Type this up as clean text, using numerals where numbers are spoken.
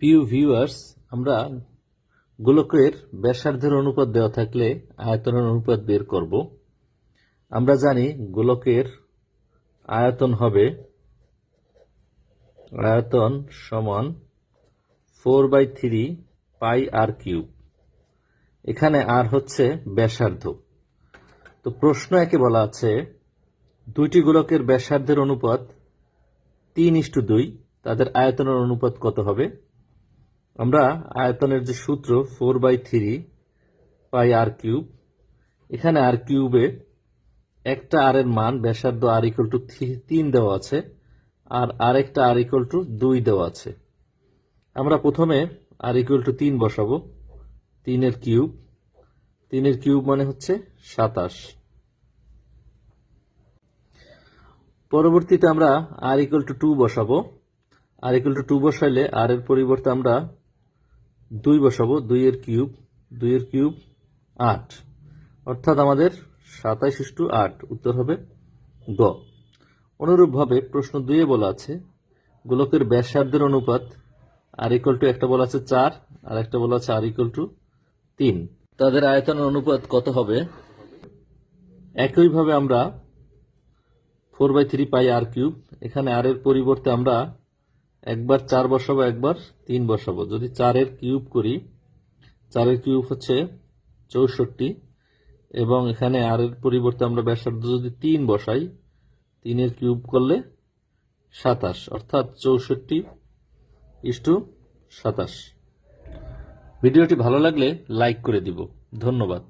প্রিয় ভিউয়ার্স, আমরা গোলকের ব্যাসার্ধের অনুপাত দেওয়া থাকলে আয়তনের অনুপাত বের করব। আমরা জানি গোলকের আয়তন হবে আয়তন সমান 4/3 পাই আর কিউব। এখানে আর হচ্ছে ব্যাসার্ধ। তো প্রশ্ন একে বলা আছে দুইটি গোলকের ব্যাসার্ধের অনুপাত 3:2, তাদের আয়তনের অনুপাত কত হবে? আমরা আয়তনের যে সূত্র 4/3 পাই আর কিউব, এখানে আর কিউবে একটা আর এর মান ব্যাসার্ধ আর ইকুয়াল টু 3 দেওয়া আছে, আর আরেকটা আর ইকুয়াল টু 2 দেওয়া আছে। আমরা প্রথমে আর ইকুয়াল টু 3 বসাবো। 3 এর কিউব মানে হচ্ছে 27। পরবর্তীতে আমরা আর ইকুয়াল টু 2 বসাবো। আর ইকুয়াল টু 2 বসাইলে আর এর পরিবর্তে আমরা 2 বসাবো। 2 এর কিউব 8, অর্থাৎ আমাদের 27:8 উত্তর হবে গ। অনুরূপভাবে প্রশ্ন 2 এ বলা আছে গোলকের ব্যাসার্ধের অনুপাত আর ইকুয়াল টু, একটা বলা আছে 4 আর একটা বলা আছে আর ইকুয়াল টু 3, তাদের আয়তনের অনুপাত কত হবে? একইভাবে আমরা 4/3 পাই আর কিউব, এখানে আর এর পরিবর্তে আমরা একবার 4 বসাবো, একবার 3 বসাবো। যদি 4 এর কিউব করি, 4 এর কিউব হচ্ছে 64, এবং এখানে আর এর পরিবর্তে আমরা ব্যাসার্ধ যদি 3 বসাই, 3 এর কিউব করলে 27, অর্থাৎ 64:27। ভিডিওটি ভালো লাগলে লাইক করে দিব। ধন্যবাদ।